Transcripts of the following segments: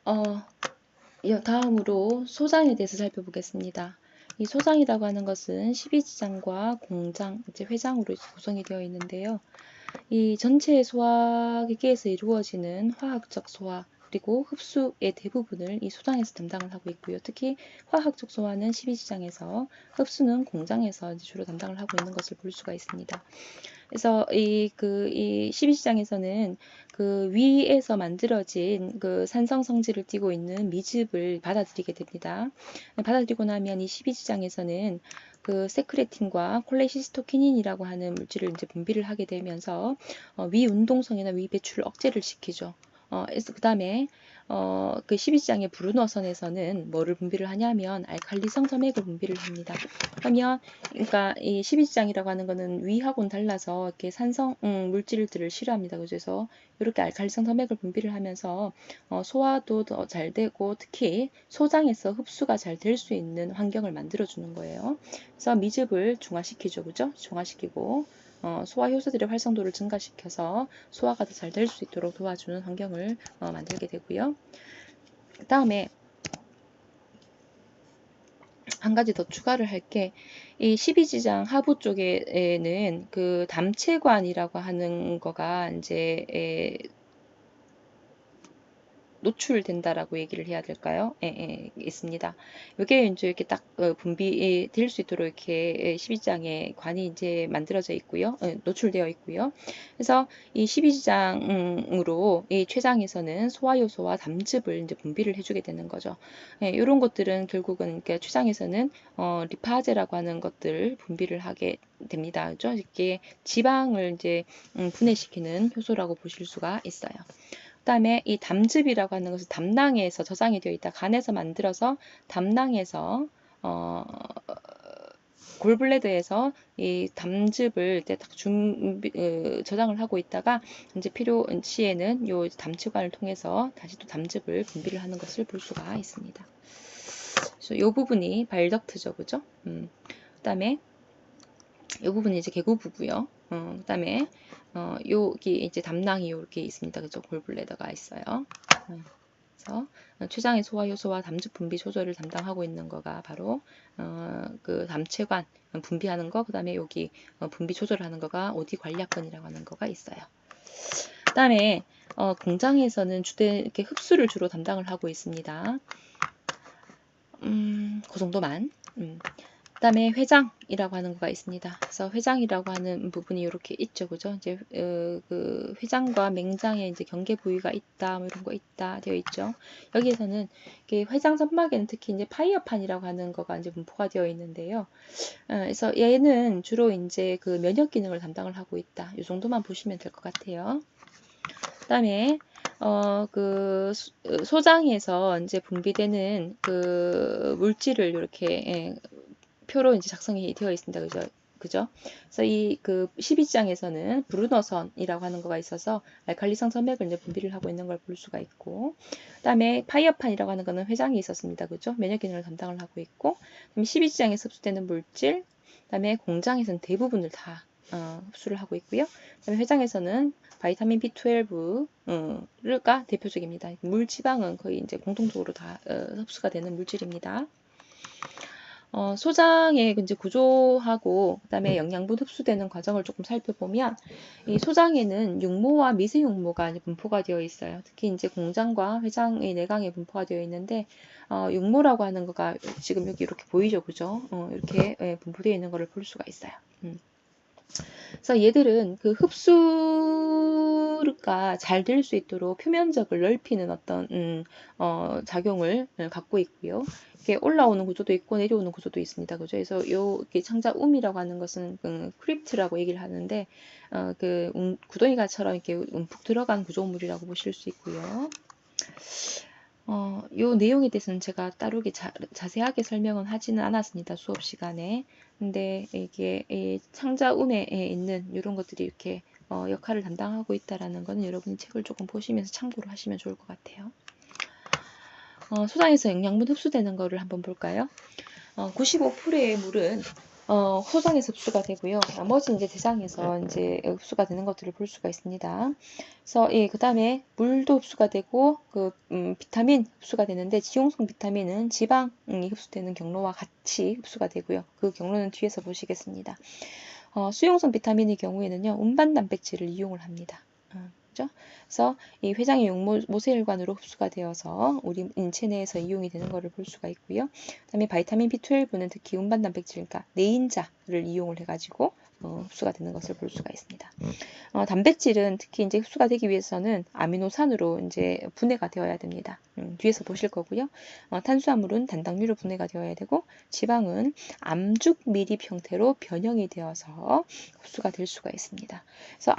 어, 다음으로 소장에 대해서 살펴보겠습니다. 이 소장이라고 하는 것은 12지장과 공장, 이제 회장으로 구성이 되어 있는데요. 이 전체 소화기계에서 이루어지는 화학적 소화 그리고 흡수의 대부분을 이 소장에서 담당을 하고 있고요. 특히 화학적 소화는 12지장에서, 흡수는 공장에서 주로 담당을 하고 있는 것을 볼 수가 있습니다. 그래서 이 12지장에서는 그 위에서 만들어진 그 산성 성질을 띠고 있는 미즙을 받아들이게 됩니다. 받아들이고 나면 이 12지장에서는 그 세크레틴과 콜레시스토키닌이라고 하는 물질을 이제 분비를 하게 되면서 위 운동성이나 위 배출을 억제를 시키죠. 그 다음에 그 12지장의 브루너선에서는 뭐를 분비를 하냐면 알칼리성 점액을 분비를 합니다. 그러면 그러니까 이 12지장이라고 하는 거는 위하고는 달라서 이렇게 산성 물질들을 싫어합니다. 그래서 이렇게 알칼리성 점액을 분비를 하면서 소화도 더 잘 되고 특히 소장에서 흡수가 잘 될 수 있는 환경을 만들어 주는 거예요. 그래서 미즙을 중화시키죠. 그죠? 중화시키고 소화 효소들의 활성도를 증가시켜서 소화가 더 잘 될 수 있도록 도와주는 환경을 만들게 되고요. 그 다음에 한 가지 더 추가를 할 게, 이 12지장 하부 쪽에는 그 담체관이라고 하는 거가 이제 노출된다라고 얘기를 해야 될까요? 있습니다. 이게 이제 이렇게 딱 분비될 수 있도록 이렇게 12지장의 관이 이제 만들어져 있고요. 노출되어 있고요. 그래서 이 12지장으로 이 췌장에서는 소화효소와 담즙을 이제 분비를 해주게 되는 거죠. 이런 것들은 결국은 그러니까 췌장에서는 리파제라고 하는 것들 분비를 하게 됩니다. 그죠? 이렇게 지방을 이제 분해시키는 효소라고 보실 수가 있어요. 그 다음에 이 담즙이라고 하는 것은 담낭에서 저장이 되어 있다. 간에서 만들어서 담낭에서 골블레더에서 이 담즙을 이제 딱 저장을 하고 있다가 이제 필요 시에는 요 담치관을 통해서 다시 또 담즙을 분비를 하는 것을 볼 수가 있습니다. 그래서 요 부분이 바일덕트죠, 그죠? 그다음에 이 부분이 이제 개구부고요. 그다음에 여기 이제 담낭이 이렇게 있습니다. 그죠? 골블레더가 있어요. 그래서 췌장의 소화 효소와 담즙 분비 조절을 담당하고 있는 거가 바로 그 담체관 분비하는 거, 그다음에 여기 분비 조절하는 거가 OD 관략근이라고 하는 거가 있어요. 그다음에 공장에서는 주된 이렇게 흡수를 주로 담당을 하고 있습니다. 그 정도만. 그다음에 회장이라고 하는 거가 있습니다. 그래서 회장이라고 하는 부분이 이렇게 있죠, 그죠? 이제 그 회장과 맹장에 이제 경계 부위가 있다, 뭐 이런 거 있다 되어 있죠. 여기에서는 회장 점막에는 특히 이제 파이어판이라고 하는 거가 이제 분포가 되어 있는데요. 그래서 얘는 주로 이제 그 면역 기능을 담당을 하고 있다. 이 정도만 보시면 될 것 같아요. 그다음에 그 소장에서 이제 분비되는 그 물질을 이렇게 표로 이제 작성이 되어 있습니다. 그죠? 그래서 이 그 12장에서는 브루너선이라고 하는 거가 있어서 알칼리성 점액을 이제 분비를 하고 있는 걸 볼 수가 있고, 그다음에 파이어판이라고 하는 거는 회장이 있었습니다. 그죠? 면역 기능을 담당을 하고 있고, 그다음에 12장에서 흡수되는 물질, 그다음에 공장에서는 대부분을 다 흡수를 하고 있고요. 그다음에 회장에서는 바이타민 B12가 대표적입니다. 물지방은 거의 이제 공통적으로 다 흡수가 되는 물질입니다. 소장의 이제 구조하고 그다음에 영양분 흡수되는 과정을 조금 살펴보면, 이 소장에는 육모와 미세육모가 이제 분포가 되어 있어요. 특히 이제 공장과 회장의 내강에 분포가 되어 있는데, 육모라고 하는 거가 지금 여기 이렇게 보이죠, 그죠? 이렇게 분포되어 있는 것을 볼 수가 있어요. 그래서 얘들은 그 흡수가 잘 될 수 있도록 표면적을 넓히는 어떤 작용을 갖고 있고요. 이렇게 올라오는 구조도 있고 내려오는 구조도 있습니다. 그죠? 그래서 요 이렇게 창자움이라고 하는 것은 크립트라고 얘기를 하는데 그 구덩이가처럼 이렇게 움푹 들어간 구조물이라고 보실 수 있고요. 요 내용에 대해서는 제가 따르게 자세하게 설명은 하지는 않았습니다. 수업 시간에. 근데 이게 이 창자음에 있는 이런 것들이 이렇게 역할을 담당하고 있다라는 거는 여러분이 책을 조금 보시면서 참고를 하시면 좋을 것 같아요. 소장에서 영양분 흡수되는 거를 한번 볼까요? 95%의 물은 소장에서 흡수가 되고요. 나머지 이제 대장에서 이제 흡수가 되는 것들을 볼 수가 있습니다. 그래서 그 다음에 물도 흡수가 되고 비타민 흡수가 되는데 지용성 비타민은 지방이 흡수되는 경로와 같이 흡수가 되고요. 그 경로는 뒤에서 보시겠습니다. 수용성 비타민의 경우에는요, 운반 단백질을 이용을 합니다. 그죠? 그래서 이 회장의 모세혈관으로 흡수가 되어서 우리 인체 내에서 이용이 되는 것을 볼 수가 있고요. 그다음에 바이타민 B12는 특히 운반 단백질, 그러니까 내인자를 이용을 해가지고 흡수가 되는 것을 볼 수가 있습니다. 단백질은 특히 이제 흡수가 되기 위해서는 아미노산으로 이제 분해가 되어야 됩니다. 뒤에서 보실 거고요. 탄수화물은 단당류로 분해가 되어야 되고, 지방은 암죽 밀입 형태로 변형이 되어서 흡수가 될 수가 있습니다. 그래서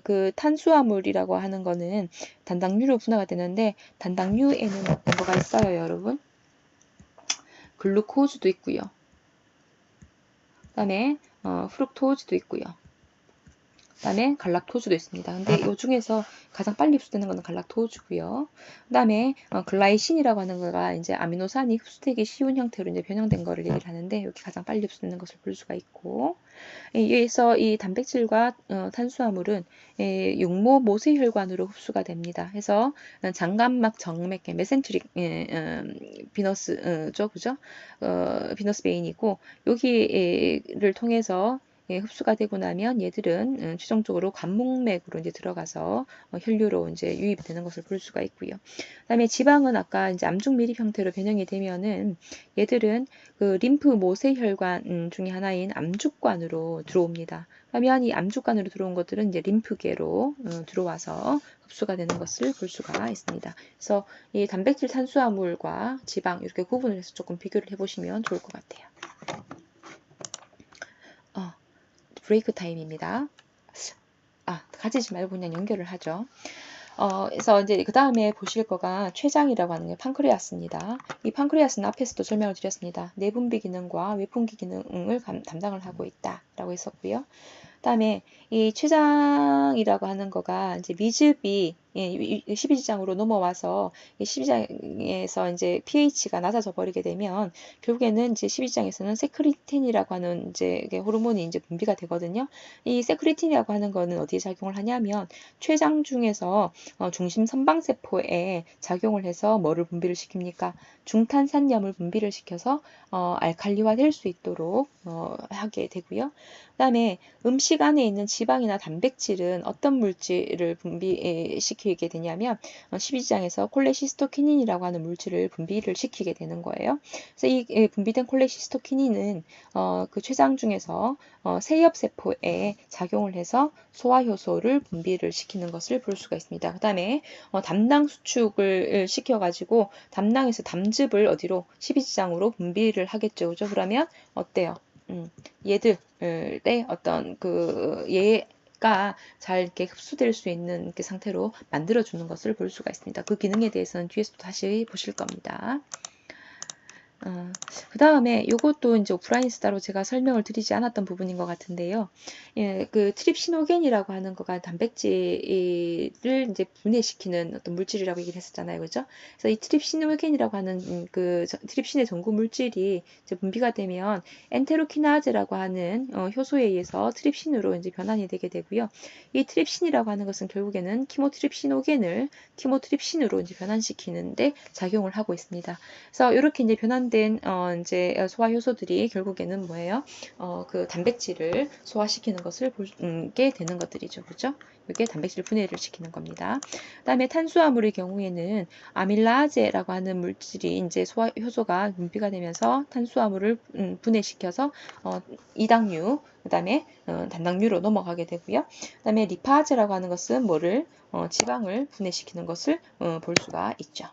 그 탄수화물이라고 하는 거는 단당류로 분해가 되는데, 단당류에는 어떤 거가 있어요, 여러분? 글루코즈도 있고요. 그다음에 프룩토즈도 있고요. 그다음에 갈락토즈도 있습니다. 근데 이 중에서 가장 빨리 흡수되는 것은 갈락토즈고요. 그다음에 글라이신이라고 하는 거가 이제 아미노산이 흡수되기 쉬운 형태로 이제 변형된 거를 얘기를 하는데, 여기 가장 빨리 흡수되는 것을 볼 수가 있고, 여기서 이 단백질과 탄수화물은 육모 모세혈관으로 흡수가 됩니다. 해서 장감막 정맥계 메센트릭 비너스죠, 그죠? 비너스 베인이고, 여기를 통해서 흡수가 되고 나면 얘들은 최종적으로 관목맥으로 이제 들어가서 혈류로 이제 유입이 되는 것을 볼 수가 있고요. 그다음에 지방은 아까 이제 암중 밀입 형태로 변형이 되면은 얘들은 그 림프 모세혈관 중에 하나인 암죽관으로 들어옵니다. 그러면 이 암죽관으로 들어온 것들은 이제 림프계로 들어와서 흡수가 되는 것을 볼 수가 있습니다. 그래서 이 단백질, 탄수화물과 지방 이렇게 구분을 해서 조금 비교를 해보시면 좋을 것 같아요. 브레이크 타임입니다. 가지지 말고 그냥 연결을 하죠. 그래서 이제 그 다음에 보실 거가 췌장이라고 하는 게 판크레아스입니다. 이 판크레아스는 앞에서도 설명을 드렸습니다. 내분비 기능과 외분기 기능을 담당을 하고 있다라고 했었고요. 그다음에 이 췌장이라고 하는 거가 이제 미즙이 12지장으로 넘어와서 이 12지장에서 이제 pH가 낮아져 버리게 되면 결국에는 이제 12지장에서는 세크리틴이라고 하는 이제 호르몬이 이제 분비가 되거든요. 이 세크리틴이라고 하는 거는 어디에 작용을 하냐면 췌장 중에서 중심 선방세포에 작용을 해서 뭐를 분비를 시킵니까? 중탄산염을 분비를 시켜서 알칼리화 될 수 있도록 하게 되고요. 그다음에 음식 안에 있는 지방이나 단백질은 어떤 물질을 분비시키게 되냐면 12지장에서 콜레시스토키닌이라고 하는 물질을 분비를 시키게 되는 거예요. 그래서 이 분비된 콜레시스토키닌은 그 췌장 중에서 세엽세포에 작용을 해서 소화효소를 분비를 시키는 것을 볼 수가 있습니다. 그 다음에 담낭 수축을 시켜가지고 담낭에서 담즙을 어디로 12지장으로 분비를 하겠죠. 그죠? 그러면 어때요? 얘들의 어떤 얘가 잘 이렇게 흡수될 수 있는 이렇게 상태로 만들어주는 것을 볼 수가 있습니다. 그 기능에 대해서는 뒤에서도 다시 보실 겁니다. 그 다음에 이것도 이제 오프라인에서 따로 제가 설명을 드리지 않았던 부분인 것 같은데요. 그 트립시노겐이라고 하는 거가 단백질을 이제 분해시키는 어떤 물질이라고 얘기를 했었잖아요. 그죠? 그래서 이 트립시노겐이라고 하는 그 트립신의 전구 물질이 이제 분비가 되면 엔테로키나즈라고 하는 효소에 의해서 트립신으로 이제 변환이 되게 되고요. 이 트립신이라고 하는 것은 결국에는 키모트립시노겐을 키모트립신으로 이제 변환시키는데 작용을 하고 있습니다. 그래서 이렇게 이제 변환된 이제 소화 효소들이 결국에는 뭐예요? 그 단백질을 소화시키는 것을 보게 되는 것들이죠. 그죠? 이게 단백질 분해를 시키는 겁니다. 그다음에 탄수화물의 경우에는 아밀라제라고 하는 물질이 이제 소화 효소가 분비가 되면서 탄수화물을 분해시켜서 이당류, 그다음에 단당류로 넘어가게 되고요. 그다음에 리파제라고 하는 것은 뭐를 지방을 분해시키는 것을 볼 수가 있죠.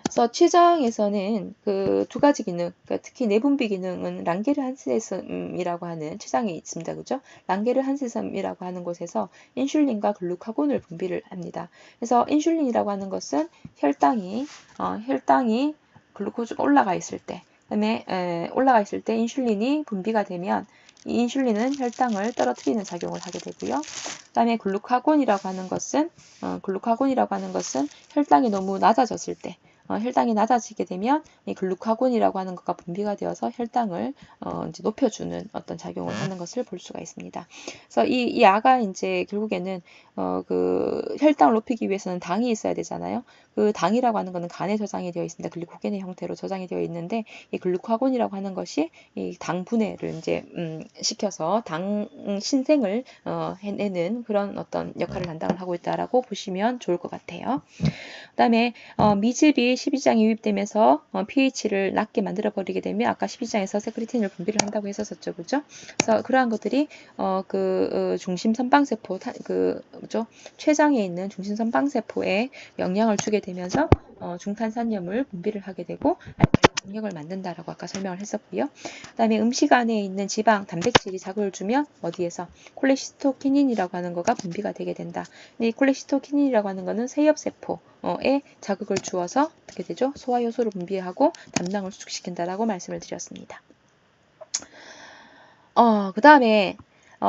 그래서 췌장에서는 그 두 가지 기능, 그러니까 특히 내분비 기능은 랑게르 한세섬이라고 하는 췌장이 있습니다. 그죠? 랑게르 한세섬이라고 하는 곳에서 인슐린과 글루카곤을 분비를 합니다. 그래서 인슐린이라고 하는 것은 혈당이 글루코즈가 올라가 있을 때, 그다음에 올라가 있을 때 인슐린이 분비가 되면 이 인슐린은 혈당을 떨어뜨리는 작용을 하게 되고요. 그다음에 글루카곤이라고 하는 것은 혈당이 너무 낮아졌을 때 혈당이 낮아지게 되면 이 글루카곤이라고 하는 것과 분비가 되어서 혈당을 이제 높여주는 어떤 작용을 하는 것을 볼 수가 있습니다. 그래서 이 약가 이제 결국에는 그 혈당을 높이기 위해서는 당이 있어야 되잖아요. 그 당이라고 하는 것은 간에 저장이 되어 있습니다. 글리코겐의 형태로 저장이 되어 있는데 이 글루카곤이라고 하는 것이 이 당 분해를 이제 시켜서 당 신생을 해내는 그런 어떤 역할을 담당을 하고 있다라고 보시면 좋을 것 같아요. 그다음에 미즙이 12장에 유입되면서 pH를 낮게 만들어 버리게 되면 아까 12장에서 세크리틴을 분비를 한다고 했었죠, 그죠? 그래서 그러한 것들이 중심 선방세포 뭐죠? 췌장에 있는 중심 선방세포에 영향을 주게 되면서 중탄산염을 분비를 하게 되고 압력을 만든다라고 아까 설명을 했었고요. 그다음에 음식 안에 있는 지방, 단백질이 자극을 주면 어디에서 콜레시토키닌이라고 하는 거가 분비가 되게 된다. 이 콜레시토키닌이라고 하는 거는 세엽세포에 자극을 주어서 어떻게 되죠? 소화효소를 분비하고 담낭을 수축시킨다라고 말씀을 드렸습니다. 그 다음에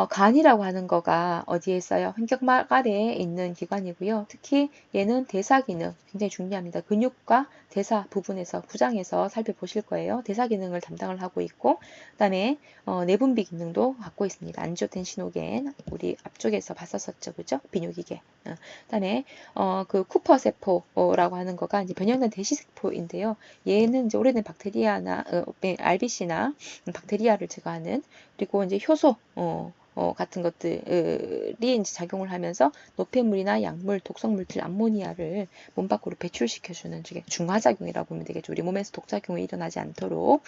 간이라고 하는 거가 어디에 있어요? 횡격막 아래에 있는 기관이고요. 특히 얘는 대사 기능 굉장히 중요합니다. 근육과 대사 부분에서 구장에서 살펴보실 거예요. 대사 기능을 담당을 하고 있고, 그다음에 내분비 기능도 갖고 있습니다. 안지오텐시노겐 우리 앞쪽에서 봤었었죠, 그죠? 비뇨기계. 그다음에 그 쿠퍼 세포라고 하는 거가 이제 변형된 대시 세포인데요. 얘는 이제 오래된 박테리아나 RBC나 박테리아를 제거하는 그리고 이제 효소 같은 것들이 이제 작용을 하면서 노폐물이나 약물, 독성 물질 암모니아를 몸 밖으로 배출시켜주는 중화작용이라고 보면 되겠죠. 우리 몸에서 독작용이 일어나지 않도록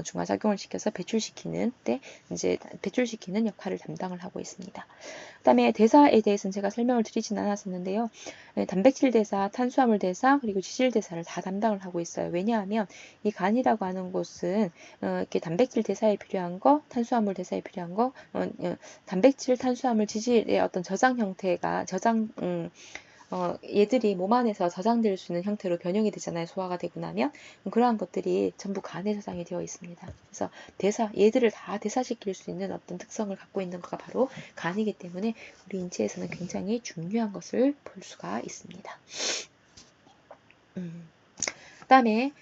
중화작용을 시켜서 배출시키는 때 이제 배출시키는 역할을 담당을 하고 있습니다. 그다음에 대사에 대해서는 제가 설명을 드리진 않았었는데요. 단백질 대사, 탄수화물 대사, 그리고 지질 대사를 다 담당을 하고 있어요. 왜냐하면 이 간이라고 하는 곳은 이렇게 단백질 대사에 필요한 거, 탄수화물 대사에 필요한 거, 단백질, 탄수화물, 지질의 어떤 저장 형태가 얘들이 몸 안에서 저장될 수 있는 형태로 변형이 되잖아요. 소화가 되고 나면 그러한 것들이 전부 간에 저장이 되어 있습니다. 그래서 얘들을 다 대사시킬 수 있는 어떤 특성을 갖고 있는 것가 바로 간이기 때문에 우리 인체에서는 굉장히 중요한 것을 볼 수가 있습니다. 그다음에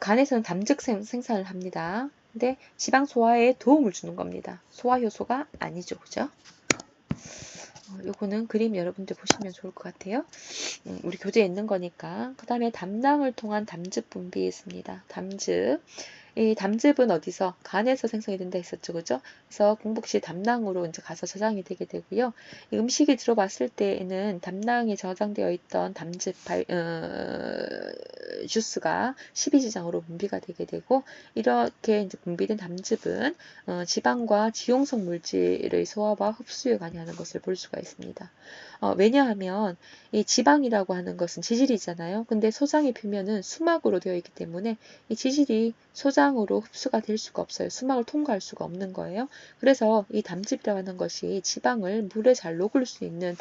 간에서는 담즙 생산을 합니다. 근데 지방 소화에 도움을 주는 겁니다. 소화 효소가 아니죠, 그죠? 요거는 그림 여러분들 보시면 좋을 것 같아요. 우리 교재에 있는 거니까. 그 다음에 담낭을 통한 담즙 분비 있습니다. 담즙. 이 담즙은 어디서? 간에서 생성이 된다 했었죠, 그죠? 그래서 공복 시 담낭으로 이제 가서 저장이 되게 되고요. 이 음식이 들어봤을 때에는 담낭에 저장되어 있던 담즙 주스가 십이지장으로 분비가 되게 되고, 이렇게 이제 분비된 담즙은 지방과 지용성 물질의 소화와 흡수에 관여하는 것을 볼 수가 있습니다. 왜냐하면 이 지방이라고 하는 것은 지질이잖아요. 근데 소장의 표면은 수막으로 되어 있기 때문에 이 지질이 소장으로 흡수가 될 수가 없어요. 수막을 통과할 수가 없는 거예요. 그래서 이 담즙이라고 하는 것이 지방을 물에 잘 녹을 수 있는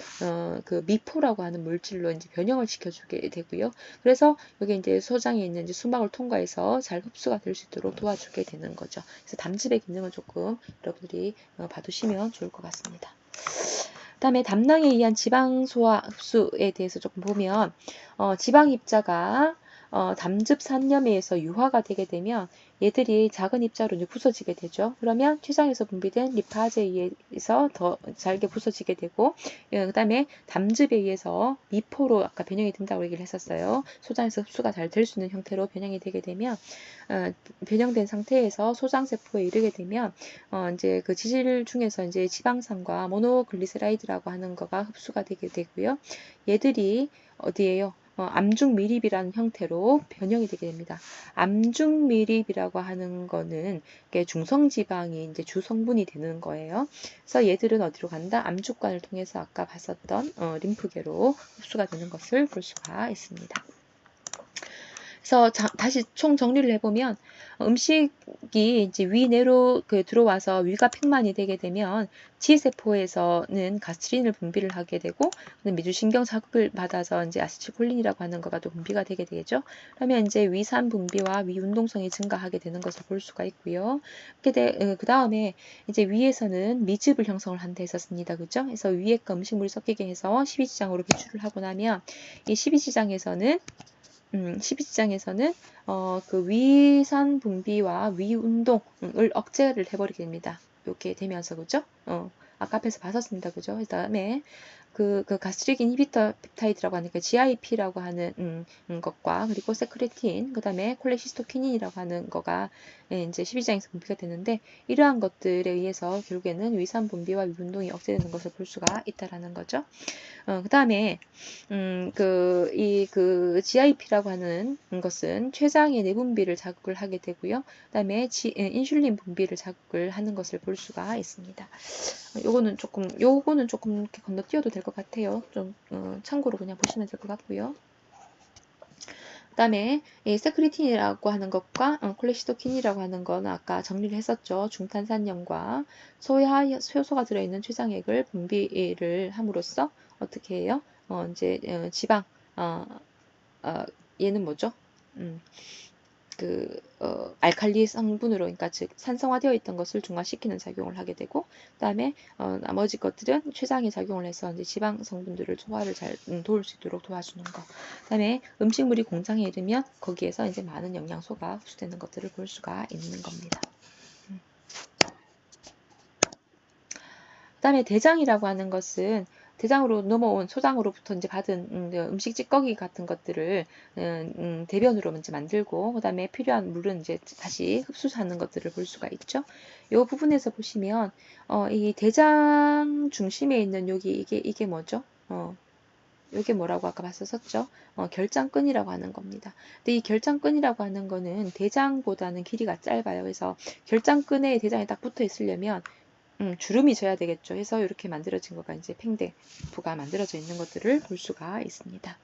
그 미포라고 하는 물질로 이제 변형을 시켜주게 되고요. 그래서 여기 이제 소장에 있는 이제 수막을 통과해서 잘 흡수가 될 수 있도록 도와주게 되는 거죠. 그래서 담즙의 기능을 조금 여러분들이 봐두시면 좋을 것 같습니다. 그 다음에 담낭에 의한 지방 소화 흡수에 대해서 조금 보면 지방 입자가 담즙 산염에 의해서 유화가 되게 되면 얘들이 작은 입자로 이제 부서지게 되죠. 그러면 췌장에서 분비된 리파제에 의해서 더 잘게 부서지게 되고, 그 다음에 담즙에 의해서 미포로 아까 변형이 된다고 얘기를 했었어요. 소장에서 흡수가 잘 될 수 있는 형태로 변형이 되게 되면 변형된 상태에서 소장세포에 이르게 되면 이제 그 지질 중에서 이제 지방산과 모노글리세라이드라고 하는 거가 흡수가 되게 되고요. 얘들이 어디에요? 암중밀입이라는 형태로 변형이 되게 됩니다. 암중밀입이라고 하는 거는 중성지방이 이제 주성분이 되는 거예요. 그래서 얘들은 어디로 간다? 암축관을 통해서 아까 봤었던 림프계로 흡수가 되는 것을 볼 수가 있습니다. 그래서 다시 총 정리를 해보면 음식이 이제 위내로 들어와서 위가 팽만이 되게 되면 지세포에서는 가스트린을 분비를 하게 되고 미주신경 자극을 받아서 이제 아세틸콜린이라고 하는 거가 또 분비가 되게 되겠죠. 그러면 이제 위산 분비와 위 운동성이 증가하게 되는 것을 볼 수가 있고요. 그 다음에 이제 위에서는 미즙을 형성을 한다 했었습니다. 그죠? 그래서 위에 거 음식물이 섞이게 해서 12지장으로 배출을 하고 나면 이 12지장에서는 12지장에서는 그 위산 분비와 위운동을 억제를 해버리게 됩니다. 이렇게 되면서 그죠? 아까 앞에서 봤었습니다. 그죠? 그 다음에 그 가스트릭 인히비터 펩타이드라고 하는 그 GIP라고 하는 것과 그리고 세크레틴, 그 다음에 콜레시스토키닌이라고 하는 거가 이제 12장에서 분비가 되는데 이러한 것들에 의해서 결국에는 위산 분비와 위운동이 억제되는 것을 볼 수가 있다라는 거죠. 그 다음에 그 GIP라고 하는 것은 췌장의 내분비를 자극을 하게 되고요. 그 다음에 인슐린 분비를 자극을 하는 것을 볼 수가 있습니다. 요거는 조금 이렇게 건너뛰어도 될 것 같아요. 좀 참고로 그냥 보시면 될 것 같고요. 그 다음에 세크리틴이라고 하는 것과 콜레시토킨이라고 하는 건 아까 정리를 했었죠. 중탄산염과 효소가 들어있는 췌장액을 분비를 함으로써 어떻게 해요? 이제 지방 얘는 뭐죠? 알칼리 성분으로, 그러니까 즉 산성화되어 있던 것을 중화시키는 작용을 하게 되고, 그다음에 나머지 것들은 췌장이 작용을 해서 이제 지방 성분들을 소화를 잘 도울 수 있도록 도와주는 거. 그다음에 음식물이 공장에 이르면 거기에서 이제 많은 영양소가 흡수되는 것들을 볼 수가 있는 겁니다. 그다음에 대장이라고 하는 것은 대장으로 넘어온 소장으로부터 이제 받은 음식 찌꺼기 같은 것들을 대변으로 이제 만들고, 그다음에 필요한 물은 이제 다시 흡수하는 것들을 볼 수가 있죠. 이 부분에서 보시면 이 대장 중심에 있는 여기 이게 뭐죠? 이게 뭐라고 아까 봤었죠? 결장근이라고 하는 겁니다. 근데 이 결장근이라고 하는 거는 대장보다는 길이가 짧아요. 그래서 결장근에 대장이 딱 붙어 있으려면 주름이 져야 되겠죠. 해서 이렇게 만들어진 거가 이제 팽대부가 만들어져 있는 것들을 볼 수가 있습니다.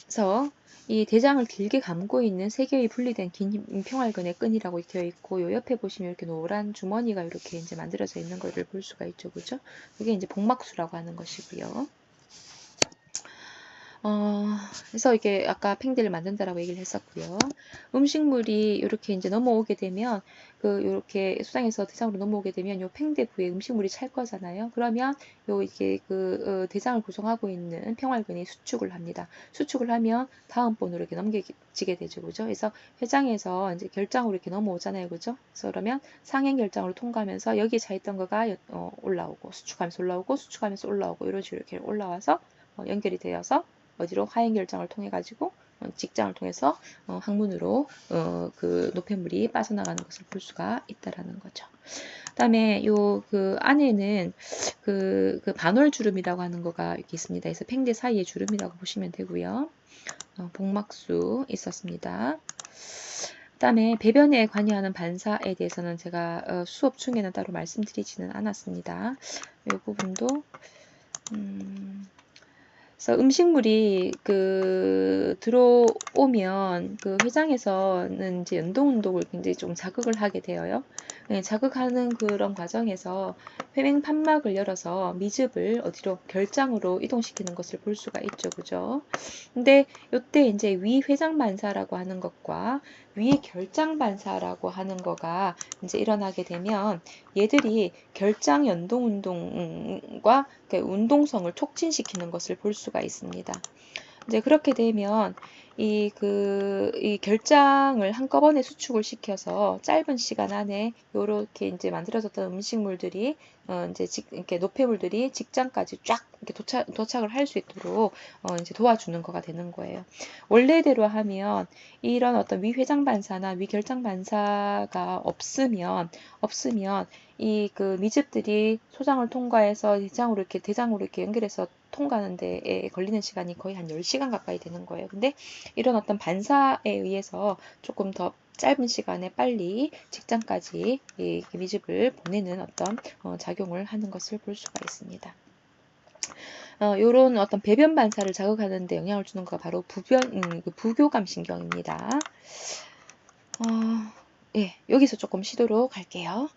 그래서 이 대장을 길게 감고 있는 세 개의 분리된 긴 평활근의 끈이라고 되어 있고, 요 옆에 보시면 이렇게 노란 주머니가 이렇게 이제 만들어져 있는 것을 볼 수가 있죠. 그죠? 이게 이제 복막수라고 하는 것이고요. 그래서 이게 아까 팽대를 만든다라고 얘기를 했었고요. 음식물이 이렇게 이제 넘어오게 되면 이렇게 소장에서 대장으로 넘어오게 되면 요 팽대부에 음식물이 찰 거잖아요. 그러면 이게 대장을 구성하고 있는 평활근이 수축을 합니다. 수축을 하면 다음번으로 이렇게 넘겨지게 되죠. 그죠? 그래서 회장에서 이제 결장으로 이렇게 넘어오잖아요. 그죠? 그래서 그러면 상행 결장으로 통과하면서 여기에 차 있던 거가 올라오고 수축하면서 올라오고 수축하면서 올라오고 이런 식으로 이렇게 올라와서 연결이 되어서 어디로 하행 결장을 통해 가지고 직장을 통해서 항문으로 그 노폐물이 빠져나가는 것을 볼 수가 있다라는 거죠. 그다음에 그 안에는 그 반월 주름이라고 하는 거가 이렇게 있습니다. 그래서 팽대 사이의 주름이라고 보시면 되고요. 복막수 있었습니다. 그다음에 배변에 관여하는 반사에 대해서는 제가 수업 중에는 따로 말씀드리지는 않았습니다. 이 부분도 그래서 음식물이 들어오면 회장에서는 이제 연동 운동을 굉장히 좀 자극을 하게 되어요. 네, 자극하는 그런 과정에서 회행 판막을 열어서 미즙을 어디로 결장으로 이동시키는 것을 볼 수가 있죠, 그죠? 근데 이때 이제 위회장 반사라고 하는 것과 위결장 반사라고 하는 거가 이제 일어나게 되면 얘들이 결장 연동 운동과 운동성을 촉진시키는 것을 볼 수가 있습니다. 이제 그렇게 되면 이 결장을 한꺼번에 수축을 시켜서 짧은 시간 안에 이렇게 이제 만들어졌던 음식물들이 이제 이렇게 노폐물들이 직장까지 쫙 이렇게 도착을 할 수 있도록 이제 도와주는 거가 되는 거예요. 원래대로 하면 이런 어떤 위회장 반사나 위결장 반사가 없으면 이 미즙들이 소장을 통과해서 대장으로 이렇게 연결해서 통과하는 데에 걸리는 시간이 거의 한 10시간 가까이 되는 거예요. 근데 이런 어떤 반사에 의해서 조금 더 짧은 시간에 빨리 직장까지 이 미즙을 보내는 어떤 작용을 하는 것을 볼 수가 있습니다. 요런 어떤 배변 반사를 자극하는 데 영향을 주는 것가 바로 부교감 신경입니다. 예, 여기서 조금 쉬도록 할게요.